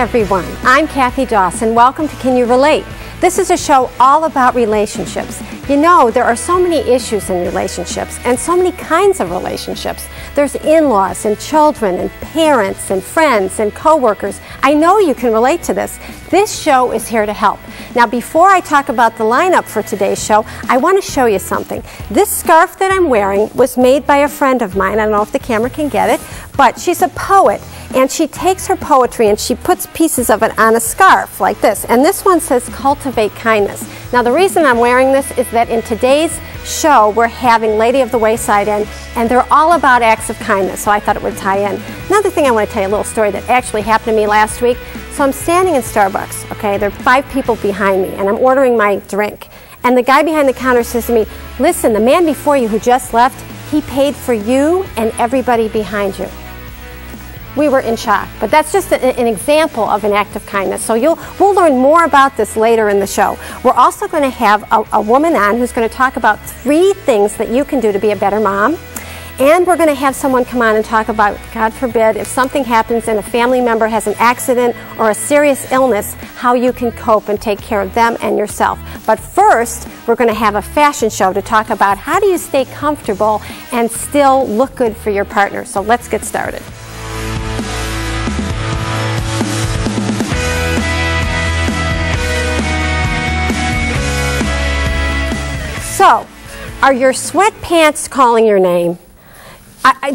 everyone, I'm Kathy Dawson. Welcome to Can You Relate? This is a show all about relationships. You know, there are so many issues in relationships and so many kinds of relationships. There's in-laws and children and parents and friends and co-workers. I know you can relate to this. This show is here to help. Now, before I talk about the lineup for today's show, I want to show you something. This scarf that I'm wearing was made by a friend of mine. I don't know if the camera can get it, but she's a poet. And she takes her poetry and she puts pieces of it on a scarf like this. And this one says, "Cultivate Kindness." Now, the reason I'm wearing this is that in today's show, we're having Lady of the Wayside in, and they're all about acts of kindness, so I thought it would tie in. Another thing I want to tell you, a little story that actually happened to me last week. So I'm standing in Starbucks, okay? There are 5 people behind me, and I'm ordering my drink. And the guy behind the counter says to me, "Listen, the man before you who just left, he paid for you and everybody behind you." We were in shock, but that's just an example of an act of kindness. So we'll learn more about this later in the show. We're also going to have a woman on who's going to talk about 3 things that you can do to be a better mom. And we're going to have someone come on and talk about, God forbid, if something happens and a family member has an accident or a serious illness, how you can cope and take care of them and yourself. But first, we're going to have a fashion show to talk about how do you stay comfortable and still look good for your partner. So let's get started. So, are your sweatpants calling your name?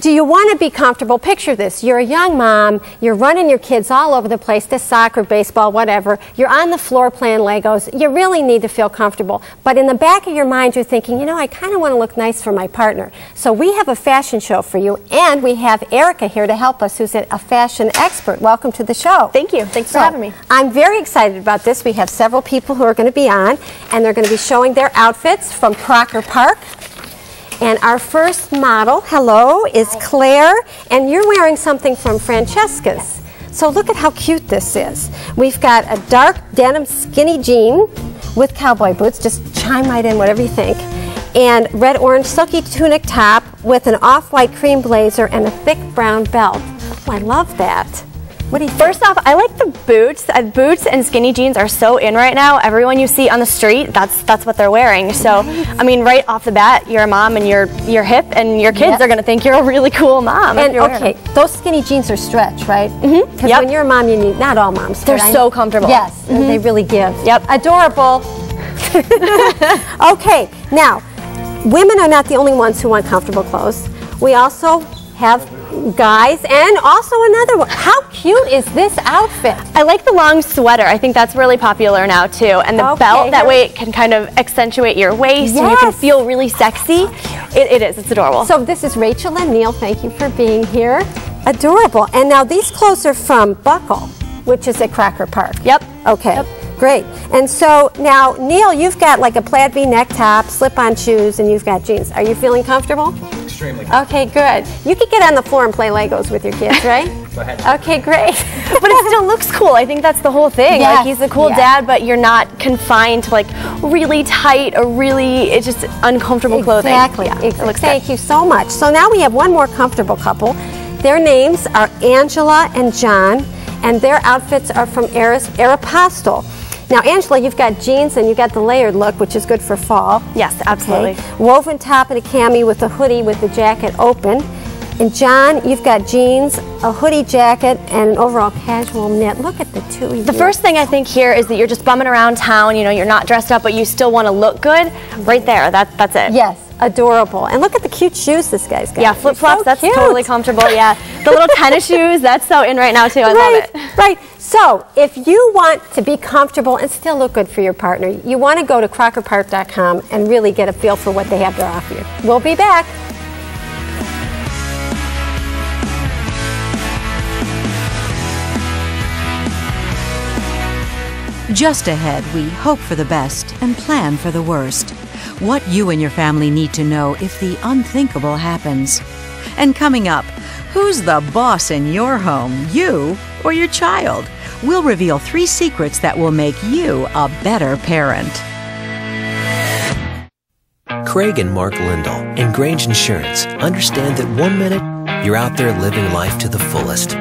Do you want to be comfortable? Picture this. You're a young mom. You're running your kids all over the place to soccer, baseball, whatever. You're on the floor playing Legos. You really need to feel comfortable. But in the back of your mind, you're thinking, you know, I kind of want to look nice for my partner. So we have a fashion show for you, and we have Erica here to help us, who's a fashion expert. Welcome to the show. Thank you. Thanks for having me. I'm very excited about this. We have several people who are going to be on, and they're going to be showing their outfits from Crocker Park. And our first model, hello, is Claire, and you're wearing something from Francesca's. So look at how cute this is. We've got a dark denim skinny jean with cowboy boots, just chime right in, whatever you think, and red-orange silky tunic top with an off-white cream blazer and a thick brown belt. Oh, I love that. What do you think? First off, I like the boots. Boots and skinny jeans are so in right now. Everyone you see on the street, that's what they're wearing. So, I mean, right off the bat, you're a mom and you're hip, and your kids are going to think you're a really cool mom. And okay, those skinny jeans are stretch, right? Mm-hmm. Because when you're a mom, you need, not all moms. They're so comfortable. Yes, they really give. Yep. Adorable. Okay, now, women are not the only ones who want comfortable clothes. We also have guys, and also another one. How cute is this outfit? I like the long sweater. I think that's really popular now too. And the belt, that way it can kind of accentuate your waist and you can feel really sexy. It is. It's adorable. So this is Rachel and Neil. Thank you for being here. Adorable. And now these clothes are from Buckle, which is at Crocker Park. Yep. Okay. Yep. Great. And so now, Neil, you've got like a plaid V-neck top, slip-on shoes, and you've got jeans. Are you feeling comfortable? Extremely. Okay, good. You could get on the floor and play Legos with your kids, right? Go ahead. Okay, great. But it still looks cool. I think that's the whole thing. Yes. Like, he's a cool dad, but you're not confined to like really tight or really, it's just uncomfortable clothing. Exactly. Yeah, it looks Thank good. you so much. So now we have one more comfortable couple. Their names are Angela and John, and their outfits are from Aeropostale. Now, Angela, you've got jeans and you got the layered look, which is good for fall. Yes, absolutely. Okay. Woven top and a cami with a hoodie with the jacket open. And John, you've got jeans, a hoodie jacket, and an overall casual knit. Look at the two of you. The first thing I think here is that you're just bumming around town, you know, you're not dressed up, but you still want to look good. Right there, that's it. Yes, adorable. And look at the cute shoes this guy's got. Yeah, flip-flops, so that's cute. totally comfortable, yeah. The little tennis shoes, that's so in right now too, I love it. Right. So, if you want to be comfortable and still look good for your partner, you want to go to crockerpark.com and really get a feel for what they have to offer you. We'll be back. Just ahead, we hope for the best and plan for the worst. What you and your family need to know if the unthinkable happens. And coming up, who's the boss in your home, you or your child? We'll reveal 3 secrets that will make you a better parent. Craig and Mark Lindahl and Grange Insurance understand that one minute you're out there living life to the fullest.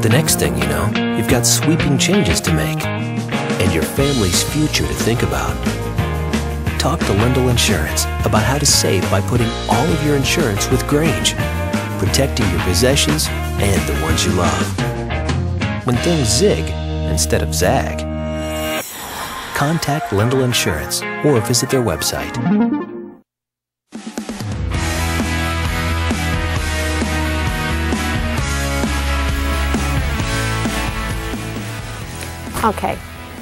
The next thing you know, you've got sweeping changes to make and your family's future to think about. Talk to Lindell Insurance about how to save by putting all of your insurance with Grange, protecting your possessions and the ones you love. When things zig instead of zag, contact Lindell Insurance or visit their website. Okay,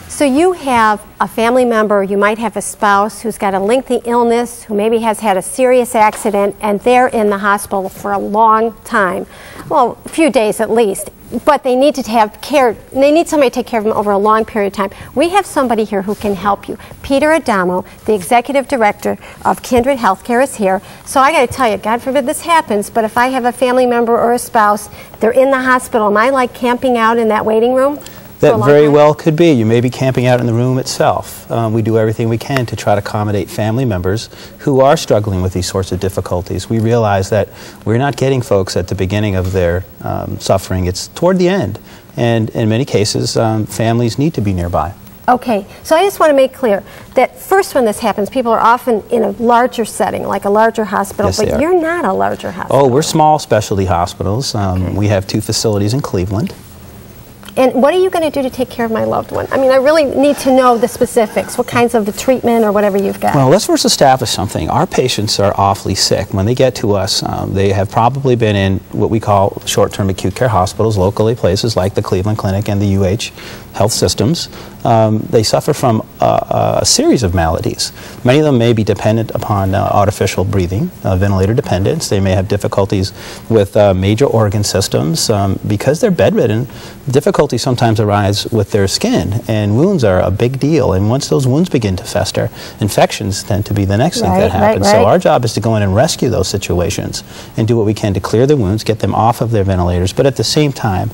so you have a family member, you might have a spouse who's got a lengthy illness, who maybe has had a serious accident, and they're in the hospital for a long time, well, a few days at least, but they need to have care, they need somebody to take care of them over a long period of time. We have somebody here who can help you. Peter Adamo, the Executive Director of Kindred Healthcare, is here. So I got to tell you, God forbid this happens, but if I have a family member or a spouse, they're in the hospital, am I like camping out in that waiting room? That very well could be. You may be camping out in the room itself. We do everything we can to try to accommodate family members who are struggling with these sorts of difficulties. We realize that we're not getting folks at the beginning of their suffering. It's toward the end. And in many cases, families need to be nearby. Okay, so I just want to make clear that first when this happens, people are often in a larger setting, like a larger hospital, yes, but you're not a larger hospital. Oh, we're small specialty hospitals. We have 2 facilities in Cleveland. And what are you going to do to take care of my loved one? I mean, I really need to know the specifics, what kinds of treatment or whatever you've got. Well, let's first establish something. Our patients are awfully sick. When they get to us, they have probably been in what we call short-term acute care hospitals, locally, places like the Cleveland Clinic and the UH health systems. They suffer from a series of maladies. Many of them may be dependent upon artificial breathing, ventilator dependence. They may have difficulties with major organ systems. Because they're bedridden, difficulties sometimes arise with their skin, and wounds are a big deal. And once those wounds begin to fester, infections tend to be the next thing that happens. So our job is to go in and rescue those situations and do what we can to clear the wounds, get them off of their ventilators. But at the same time,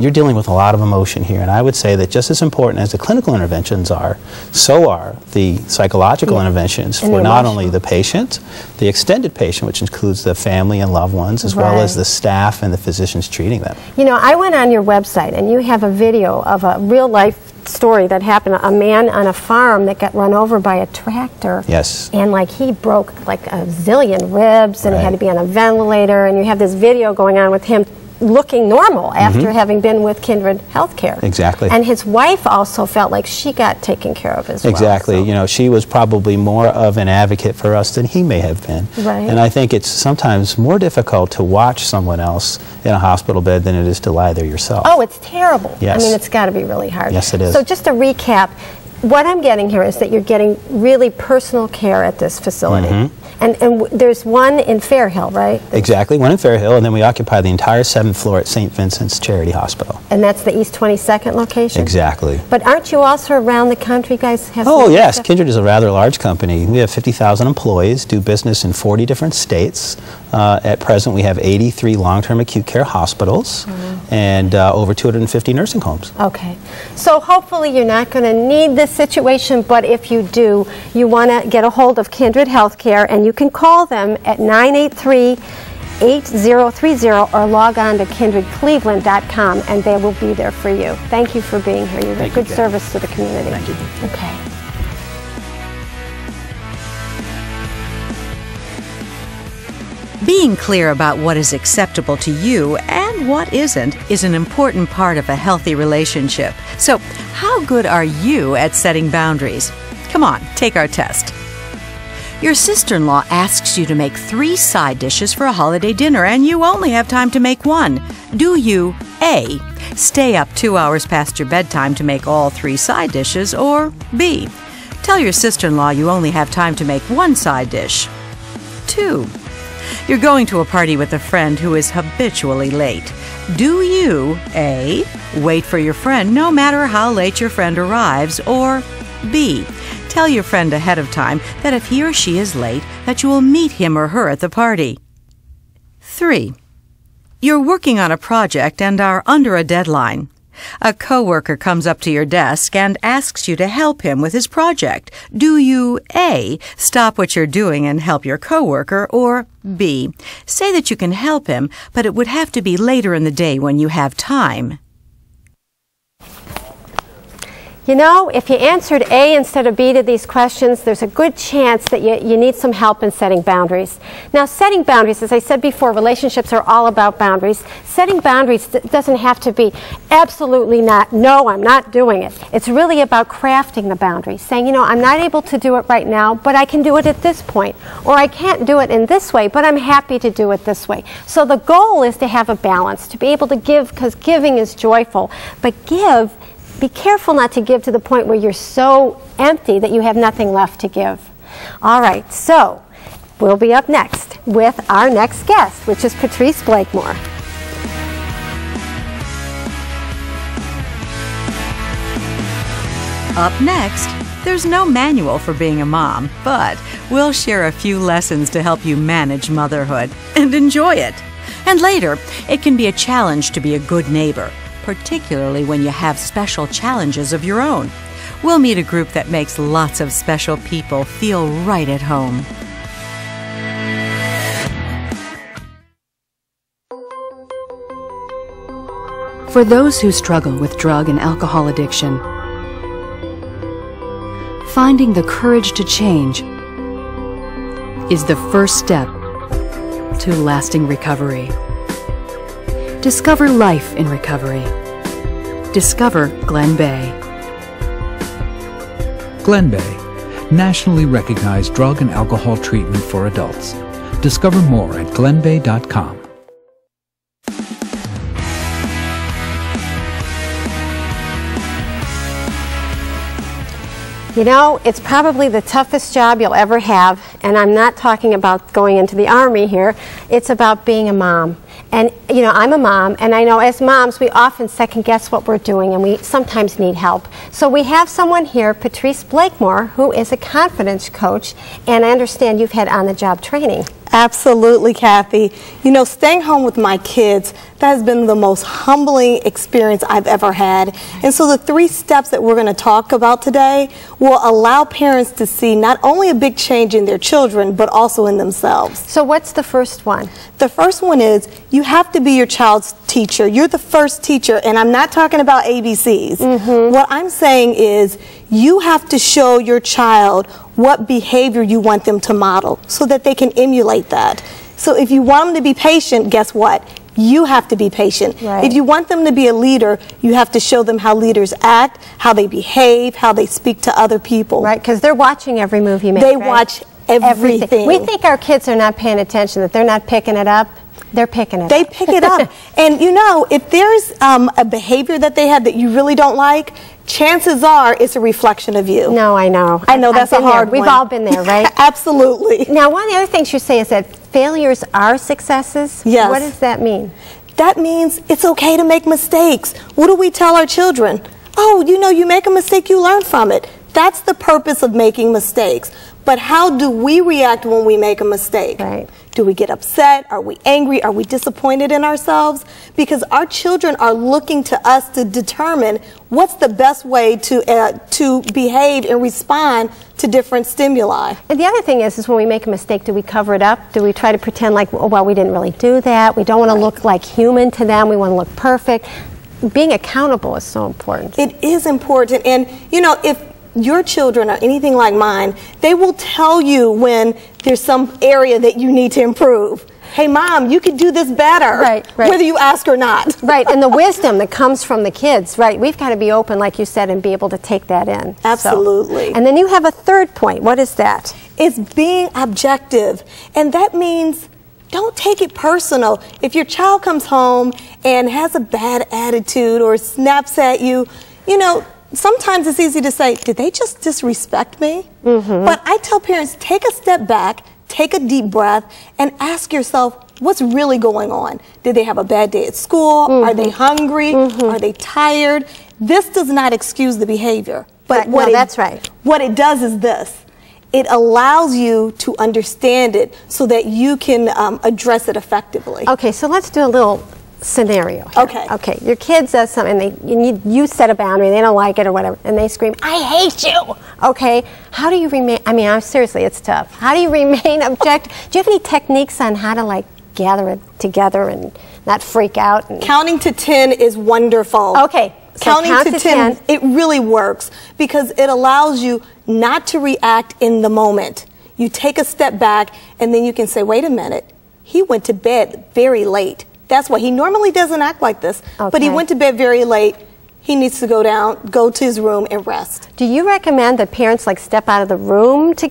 you're dealing with a lot of emotion here, and I would say that just as important as the clinical interventions are, so are the psychological interventions for not only the patient, the extended patient, which includes the family and loved ones, as well as the staff and the physicians treating them. You know, I went on your website, and you have a video of a real-life story that happened. A man on a farm that got run over by a tractor. Yes. And like he broke like a zillion ribs, and he had to be on a ventilator, and you have this video going on with him looking normal after having been with Kindred Healthcare. Exactly. And his wife also felt like she got taken care of as well. Exactly. So. You know, she was probably more of an advocate for us than he may have been. Right. And I think it's sometimes more difficult to watch someone else in a hospital bed than it is to lie there yourself. Oh, it's terrible. Yes. I mean, it's got to be really hard. Yes, it is. So just to recap, what I'm getting here is that you're getting really personal care at this facility. And there's one in Fairhill, right? Exactly, one in Fairhill, and then we occupy the entire 7th floor at St. Vincent's Charity Hospital. And that's the East 22nd location? Exactly. But aren't you also around the country? You guys have Oh, yes. Kindred is a rather large company. We have 50,000 employees, do business in 40 different states. At present, we have 83 long-term acute care hospitals and over 250 nursing homes. Okay. So hopefully you're not going to need this situation, but if you do, you want to get a hold of Kindred Healthcare, and you can call them at 983-8030 or log on to kindredcleveland.com, and they will be there for you. Thank you for being here. You're a good service to the community. Thank you. Okay. Being clear about what is acceptable to you and what isn't is an important part of a healthy relationship. So, how good are you at setting boundaries? Come on, take our test. Your sister-in-law asks you to make 3 side dishes for a holiday dinner, and you only have time to make 1. Do you A, stay up 2 hours past your bedtime to make all 3 side dishes, or B, tell your sister-in-law you only have time to make 1 side dish? 2. You're going to a party with a friend who is habitually late. Do you A, wait for your friend no matter how late your friend arrives, or B, tell your friend ahead of time that if he or she is late, that you will meet him or her at the party? 3. You're working on a project and are under a deadline. A coworker comes up to your desk and asks you to help him with his project. Do you A, stop what you're doing and help your coworker, or B, say that you can help him, but it would have to be later in the day when you have time? You know, if you answered A instead of B to these questions, there's a good chance that you need some help in setting boundaries. Now, setting boundaries, as I said before, relationships are all about boundaries. Setting boundaries doesn't have to be absolutely not, no, I'm not doing it. It's really about crafting the boundaries, saying, you know, I'm not able to do it right now, but I can do it at this point. Or I can't do it in this way, but I'm happy to do it this way. So the goal is to have a balance, to be able to give, because giving is joyful, but be careful not to give to the point where you're so empty that you have nothing left to give. All right, so we'll be up next with our next guest, which is Patrice Blakemore. Up next, there's no manual for being a mom, but we'll share a few lessons to help you manage motherhood and enjoy it. And later, it can be a challenge to be a good neighbor, particularly when you have special challenges of your own. We'll meet a group that makes lots of special people feel right at home. For those who struggle with drug and alcohol addiction, finding the courage to change is the first step to lasting recovery. Discover life in recovery. Discover Glen Bay. Glen Bay, nationally recognized drug and alcohol treatment for adults. Discover more at glenbay.com. You know, it's probably the toughest job you'll ever have, and I'm not talking about going into the Army here. It's about being a mom. And, you know, I'm a mom, and I know as moms, we often second guess what we're doing, and we sometimes need help. So we have someone here, Patrice Blakemore, who is a confidence coach, and I understand you've had on-the-job training. Absolutely, Kathy. You know, staying home with my kids, that has been the most humbling experience I've ever had. And so the 3 steps that we're going to talk about today will allow parents to see not only a big change in their children, but also in themselves. So what's the first one? The first one is you have to be your child's teacher. You're the first teacher, and I'm not talking about ABCs. What I'm saying is you have to show your child what behavior you want them to model so that they can emulate that. So if you want them to be patient, guess what? You have to be patient. Right. If you want them to be a leader, you have to show them how leaders act, how they behave, how they speak to other people. Right, because they're watching every move you make. They right? watch everything. We think our kids are not paying attention, that they're not picking it up. They're picking it They up. pick it up. And you know, if there's a behavior that they have that you really don't like, chances are it's a reflection of you. No, I know. I know that's a hard one. We've all been there, right? Absolutely. Now, one of the other things you say is that failures are successes. Yes. What does that mean? That means it's okay to make mistakes. What do we tell our children? Oh, you know, you make a mistake, you learn from it. That's the purpose of making mistakes. But how do we react when we make a mistake? Right. Do we get upset? Are we angry? Are we disappointed in ourselves? Because our children are looking to us to determine what's the best way to behave and respond to different stimuli. And the other thing is when we make a mistake, do we cover it up? Do we try to pretend like, oh, well, we didn't really do that? We don't want to look like human to them. We want to look perfect. Being accountable is so important. It is important. And, you know, if your children are anything like mine, they will tell you when there's some area that you need to improve. Hey, Mom, you could do this better. Right. Whether you ask or not. Right, and the wisdom that comes from the kids, right? We've got to be open, like you said, and be able to take that in. Absolutely. So, and then you have a third point. What is that? It's being objective. And that means don't take it personal. If your child comes home and has a bad attitude or snaps at you, you know, sometimes it's easy to say, did they just disrespect me? But I tell parents, take a step back, take a deep breath, and ask yourself, what's really going on? Did they have a bad day at school? Are they hungry? Are they tired? This does not excuse the behavior. But Right. That's right. What it does is this. It allows you to understand it so that you can address it effectively. Okay, so let's do a little scenario here. Okay. Okay, your kid does something, and you set a boundary, they don't like it or whatever, and they scream, "I hate you!" Okay, how do you remain, I mean, seriously, it's tough. How do you remain objective? Do you have any techniques on how to, like, gather it together and not freak out? And Counting to 10 is wonderful. Okay. So Counting count to 10, it really works because it allows you not to react in the moment. You take a step back and then you can say, wait a minute, he went to bed very late. That's why he normally doesn't act like this, but he Okay. went to bed very late. He needs to go to his room and rest. Do you recommend that parents like step out of the room to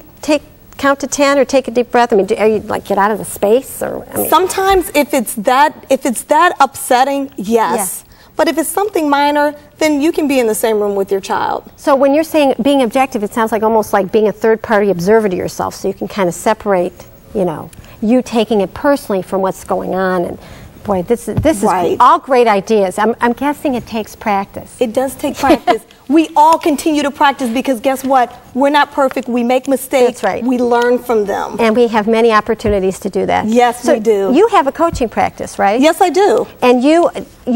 count to 10 or take a deep breath? I mean, are you like get out of the space or? I mean, Sometimes if it's that upsetting, yes. But if it's something minor, then you can be in the same room with your child. so when you're saying being objective, it sounds like almost like being a third-party observer to yourself, so you can kind of separate, you know, you taking it personally from what's going on. And boy, this is Right. all great ideas. I'm guessing it takes practice. It does take practice. We all continue to practice because guess what? We're not perfect. We make mistakes. That's right. We learn from them. And we have many opportunities to do that. Yes, so we do. You have a coaching practice, right? Yes, I do. And you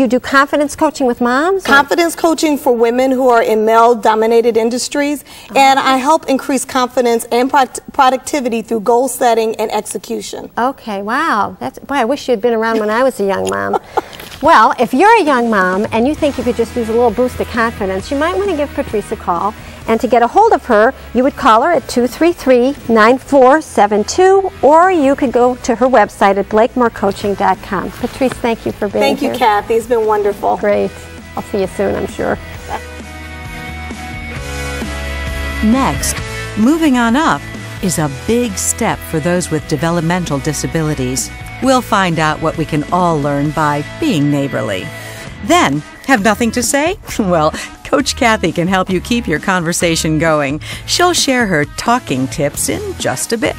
do confidence coaching with moms? or- Confidence coaching for women who are in male-dominated industries, and I help increase confidence and productivity through goal setting and execution. Okay, wow. Boy, I wish you'd been around when I was a young mom. Well, if you're a young mom and you think you could just use a little boost of confidence, you might want to give Patrice a call. And to get a hold of her, you would call her at 233-9472, or you could go to her website at blakemorecoaching.com. Patrice, thank you for being Thank here. you, Kathy. It's been wonderful. Great. I'll see you soon, I'm sure. Next, moving on up is a big step for those with developmental disabilities. We'll find out what we can all learn by being neighborly. Then, have nothing to say? Well, Coach Kathy can help you keep your conversation going. She'll share her talking tips in just a bit.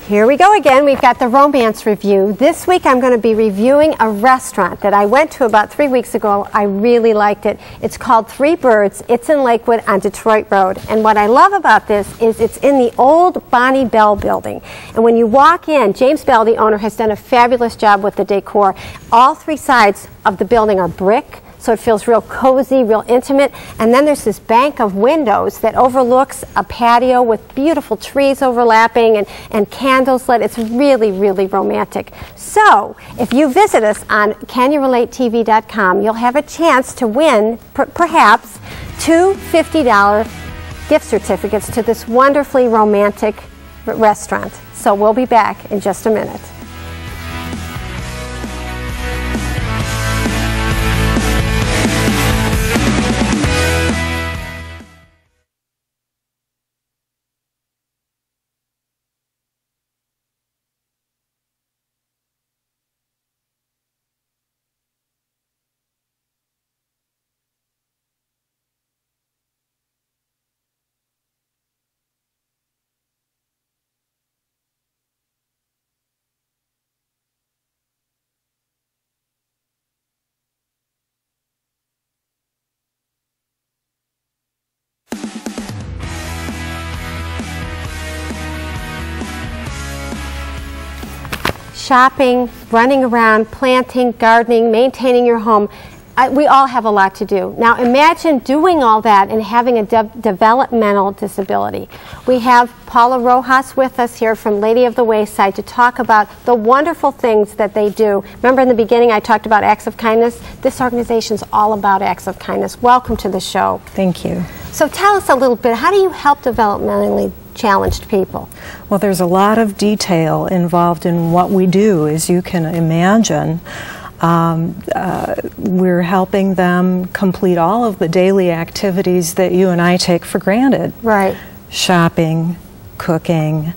Here we go again. We've got the romance review. This week I'm going to be reviewing a restaurant that I went to about 3 weeks ago. I really liked it. It's called Three Birds. It's in Lakewood on Detroit Road. And what I love about this is it's in the old Bonnie Bell building. And when you walk in, James Bell, the owner, has done a fabulous job with the decor. All three sides of the building are brick, so it feels real cozy, real intimate. And then there's this bank of windows that overlooks a patio with beautiful trees overlapping and candles lit. It's really, really romantic. So if you visit us on CanYouRelateTV.com, you'll have a chance to win perhaps two $50 gift certificates to this wonderfully romantic restaurant. So we'll be back in just a minute. Shopping, running around, planting, gardening, maintaining your home. We all have a lot to do. Now imagine doing all that and having a developmental disability. We have Paula Rojas with us here from Lady of the Wayside to talk about the wonderful things that they do. Remember in the beginning I talked about acts of kindness? This organization is all about acts of kindness. Welcome to the show. Thank you. So tell us a little bit, how do you help developmentally challenged people? Well, there's a lot of detail involved in what we do, as you can imagine. We're helping them complete all of the daily activities that you and I take for granted. Right. Shopping, cooking.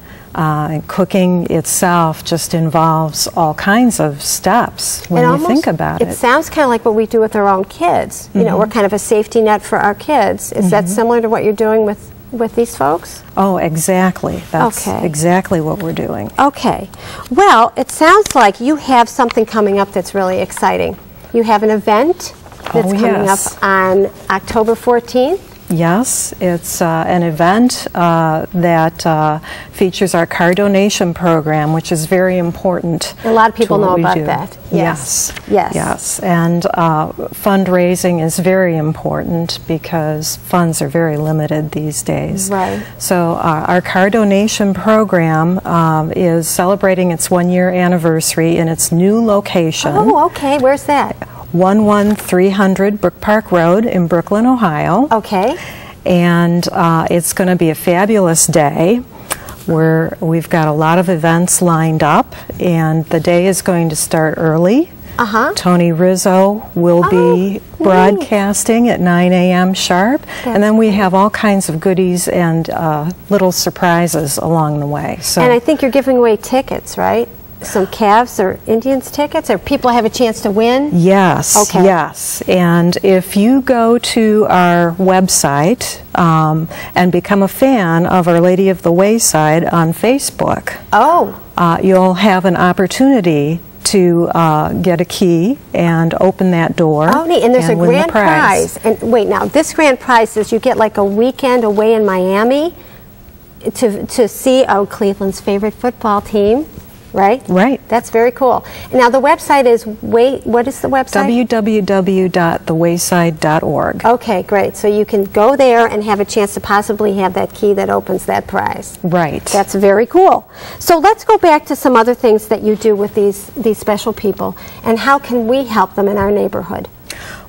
Cooking itself just involves all kinds of steps when you think about it. It sounds kind of like what we do with our own kids. You know, we're kind of a safety net for our kids. Is that similar to what you're doing with these folks? Oh, exactly. That's exactly what we're doing. Okay. Well, it sounds like you have something coming up that's really exciting. You have an event that's coming up on October 14th. Yes, it's an event that features our car donation program, which is very important. A lot of people know about that. Yes. And fundraising is very important because funds are very limited these days. Right. So our car donation program is celebrating its 1-year anniversary in its new location. Oh, okay. Where's that? 11300 Brook Park Road in Brooklyn, Ohio. Okay. And it's going to be a fabulous day where we've got a lot of events lined up, and the day is going to start early. Tony Rizzo will be broadcasting at 9 a.m. sharp, and then we have all kinds of goodies and little surprises along the way. So, and I think you're giving away tickets, right? Some Cavs or Indians tickets, or people have a chance to win? Yes, okay. Yes. And if you go to our website and become a fan of Our Lady of the Wayside on Facebook, you'll have an opportunity to get a key and open that door. Oh, neat. And there's a grand prize. And wait, now, this grand prize is you get like a weekend away in Miami to see Cleveland's favorite football team. Right? Right. That's very cool. Now the website is, what is the website? www.thewayside.org. Okay, great. So you can go there and have a chance to possibly have that key that opens that prize. Right. That's very cool. So let's go back to some other things that you do with these special people, and how can we help them in our neighborhood?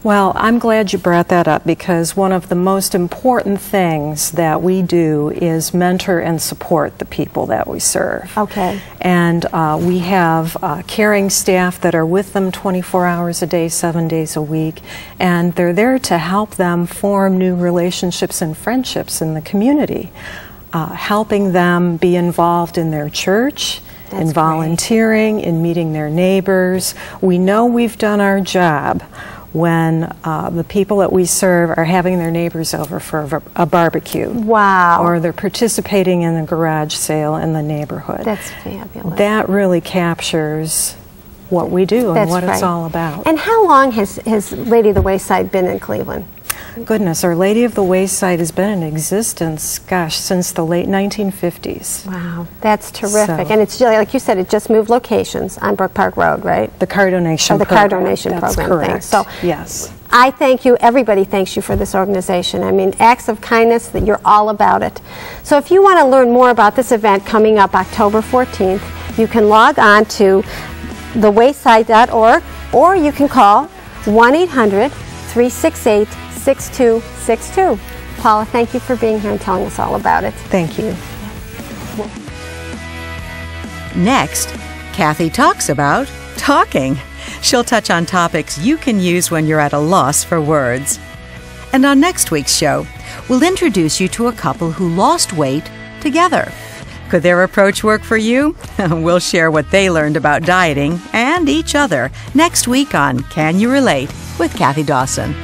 Well, I'm glad you brought that up, because one of the most important things that we do is mentor and support the people that we serve. Okay. And we have caring staff that are with them 24 hours a day, 7 days a week, and they're there to help them form new relationships and friendships in the community, helping them be involved in their church, in volunteering, in meeting their neighbors. We know we've done our job when the people that we serve are having their neighbors over for a barbecue. Wow. Or they're participating in a garage sale in the neighborhood. That's fabulous. That really captures what we do and what it's all about. And how long has Lady of the Wayside been in Cleveland? Goodness, Our Lady of the Wayside has been in existence, gosh, since the late 1950s. Wow, that's terrific. And it's, like you said, it just moved locations on Brook Park Road, right? The car donation program. The car donation program. Correct. So, yes. I thank you, everybody thanks you for this organization. I mean, acts of kindness, that you're all about it. So if you want to learn more about this event coming up October 14th, you can log on to thewayside.org, or you can call 1-800-368-6262. Paula, thank you for being here and telling us all about it. Thank you. Next, Kathy talks about talking. She'll touch on topics you can use when you're at a loss for words. And on next week's show, we'll introduce you to a couple who lost weight together. Could their approach work for you? We'll share what they learned about dieting and each other next week on Can You Relate with Kathy Dawson.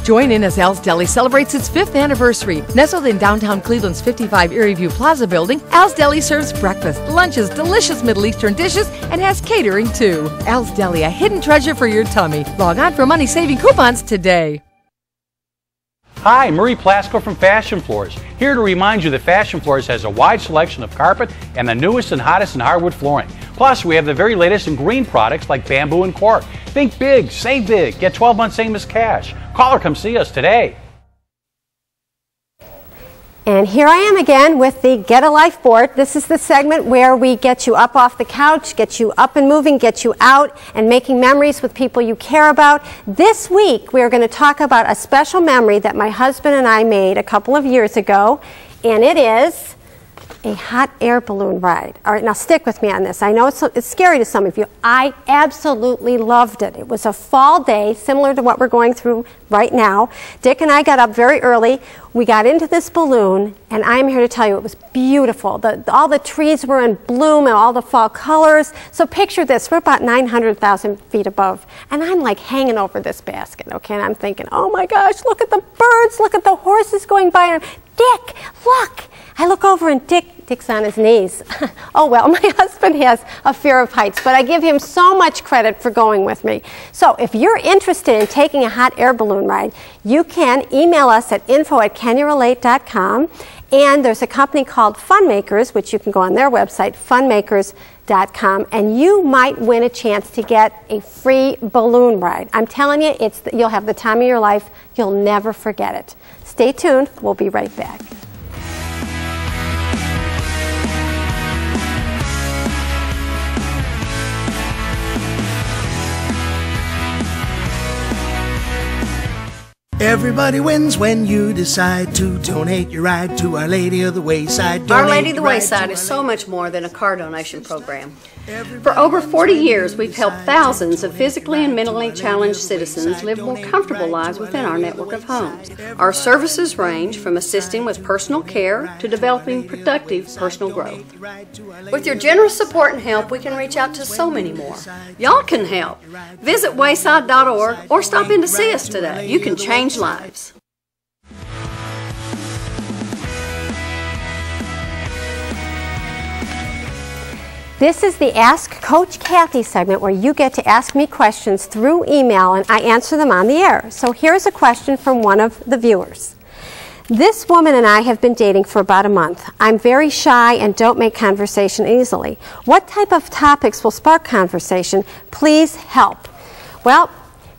Join in as Al's Deli celebrates its 5th anniversary. Nestled in downtown Cleveland's 55 Erie View Plaza building, Al's Deli serves breakfast, lunches, delicious Middle Eastern dishes, and has catering too. Al's Deli, a hidden treasure for your tummy. Log on for money-saving coupons today. Hi, Murray Plasko from Fashion Floors, here to remind you that Fashion Floors has a wide selection of carpet and the newest and hottest in hardwood flooring. Plus, we have the very latest in green products like bamboo and cork. Think big, save big, get 12 months same as cash. Call or come see us today. And here I am again with the Get a Life board. This is the segment where we get you up off the couch, get you up and moving, get you out and making memories with people you care about. This week we are going to talk about a special memory that my husband and I made a couple of years ago, and it is a hot air balloon ride. All right, now stick with me on this. I know it's scary to some of you. I absolutely loved it. It was a fall day, similar to what we're going through right now. Dick and I got up very early. We got into this balloon, and I'm here to tell you it was beautiful. All the trees were in bloom and all the fall colors. So picture this. We're about 900,000 feet above, and I'm like hanging over this basket, okay? And I'm thinking, oh my gosh, look at the birds, look at the horses going by. And Dick, look. I look over and Dick sticks on his knees. Oh well, my husband has a fear of heights, but I give him so much credit for going with me. So if you're interested in taking a hot air balloon ride, you can email us at info@canyouRelate.com, and there's a company called Funmakers, which you can go on their website, funmakers.com, and you might win a chance to get a free balloon ride. I'm telling you, you'll have the time of your life. You'll never forget it. Stay tuned. We'll be right back. Everybody wins when you decide to donate your ride to Our Lady of the Wayside. Our Lady of the Wayside is so much more than a car donation program. For over 40 years, we've helped thousands of physically and mentally challenged citizens live more comfortable lives within our network of homes. Our services range from assisting with personal care to developing productive personal growth. With your generous support and help, we can reach out to so many more. Y'all can help. Visit wayside.org or stop in to see us today. You can change lives. This is the Ask Coach Kathy segment where you get to ask me questions through email and I answer them on the air. So here's a question from one of the viewers. This woman and I have been dating for about a month. I'm very shy and don't make conversation easily. What type of topics will spark conversation? Please help. Well,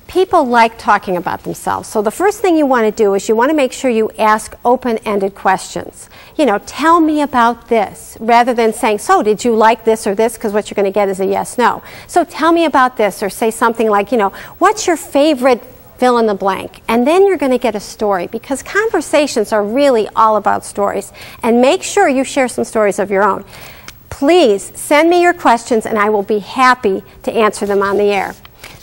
people like talking about themselves. So the first thing you want to do is you want to make sure you ask open-ended questions. You know, tell me about this, rather than saying, so did you like this or this, because what you're going to get is a yes, no. So tell me about this, or say something like, you know, what's your favorite fill in the blank? And then you're going to get a story, because conversations are really all about stories. And make sure you share some stories of your own. Please send me your questions and I will be happy to answer them on the air.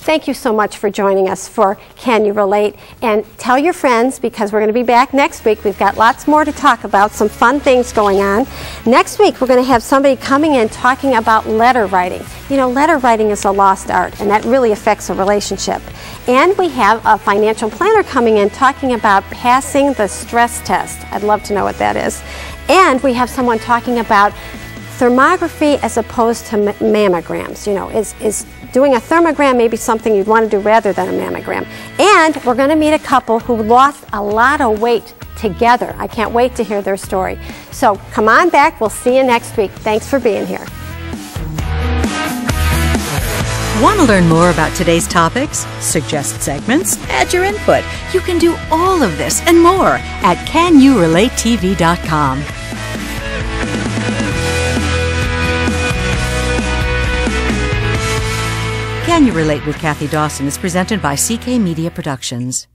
Thank you so much for joining us for Can You Relate? And tell your friends, because we're going to be back next week. We've got lots more to talk about, some fun things going on. Next week, we're going to have somebody coming in talking about letter writing. You know, letter writing is a lost art, and that really affects a relationship. And we have a financial planner coming in talking about passing the stress test. I'd love to know what that is. And we have someone talking about thermography as opposed to mammograms. You know, is doing a thermogram maybe something you'd want to do rather than a mammogram. And we're going to meet a couple who lost a lot of weight together. I can't wait to hear their story. So come on back. We'll see you next week. Thanks for being here. Want to learn more about today's topics? Suggest segments? Add your input. You can do all of this and more at CanYouRelateTV.com. Can You Relate with Kathy Dawson is presented by CK Media Productions.